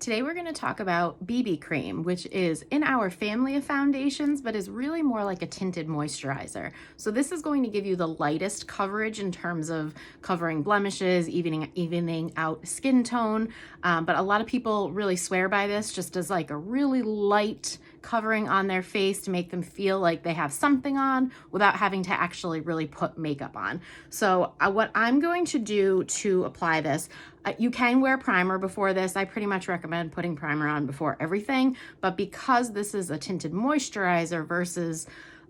Today we're going to talk about BB cream, which is in our family of foundations, but is really more like a tinted moisturizer. So this is going to give you the lightest coverage in terms of covering blemishes, evening out skin tone. But a lot of people really swear by this just as like a really light covering on their face to make them feel like they have something on without having to actually really put makeup on. So what I'm going to do to apply this, you can wear primer before this. I pretty much recommend putting primer on before everything, but because this is a tinted moisturizer versus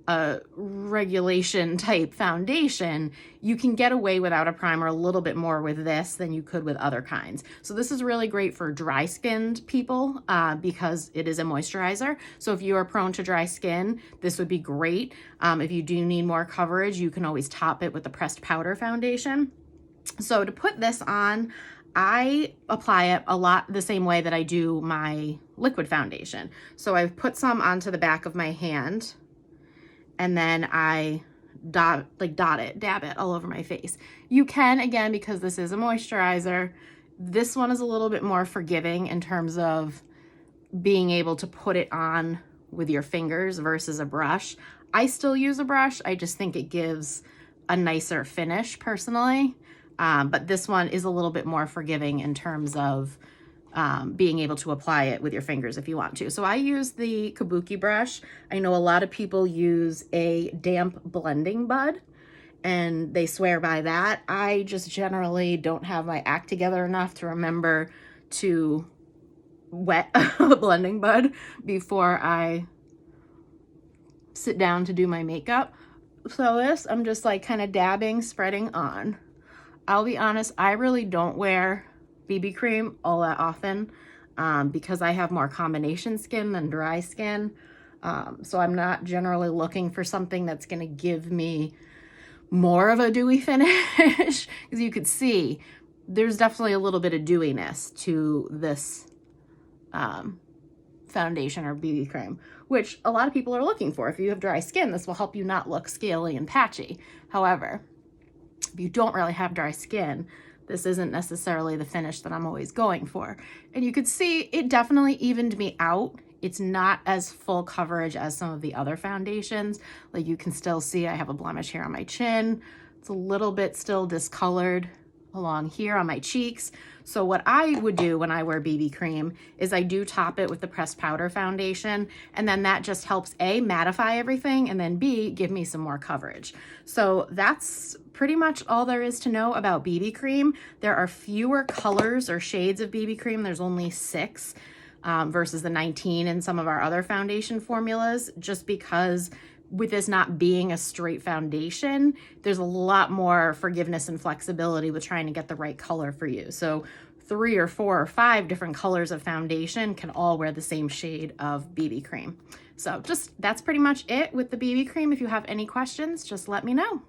a regulation type foundation, you can get away without a primer a little bit more with this than you could with other kinds. So this is really great for dry skinned people because it is a moisturizer. So if you are prone to dry skin, this would be great. If you do need more coverage, you can always top it with the pressed powder foundation. So to put this on, I apply it a lot the same way that I do my liquid foundation. So I've put some onto the back of my hand, and then I dab it all over my face. You can, again, because this is a moisturizer, this one is a little bit more forgiving in terms of being able to put it on with your fingers versus a brush. I still use a brush. I just think it gives a nicer finish personally. But this one is a little bit more forgiving in terms of being able to apply it with your fingers if you want to. So I use the kabuki brush. I know a lot of people use a damp blending bud and they swear by that. I just generally don't have my act together enough to remember to wet a blending bud before I sit down to do my makeup. So this, I'm just like kind of dabbing, spreading on. I'll be honest, I really don't wear BB cream all that often because I have more combination skin than dry skin. So I'm not generally looking for something that's going to give me more of a dewy finish. As you could see, there's definitely a little bit of dewiness to this foundation or BB cream, which a lot of people are looking for. If you have dry skin, this will help you not look scaly and patchy. However, if you don't really have dry skin, this isn't necessarily the finish that I'm always going for. And you could see it definitely evened me out. It's not as full coverage as some of the other foundations. Like you can still see I have a blemish here on my chin. It's a little bit still discolored along here on my cheeks. So what I would do when I wear BB cream is I do top it with the pressed powder foundation, and then that just helps A, mattify everything, and then B, give me some more coverage. So that's pretty much all there is to know about BB cream. There are fewer colors or shades of BB cream. There's only 6 versus the 19 in some of our other foundation formulas, just because with this not being a straight foundation, there's a lot more forgiveness and flexibility with trying to get the right color for you. So 3 or 4 or 5 different colors of foundation can all wear the same shade of BB cream. So that's pretty much it with the BB cream. If you have any questions, just let me know.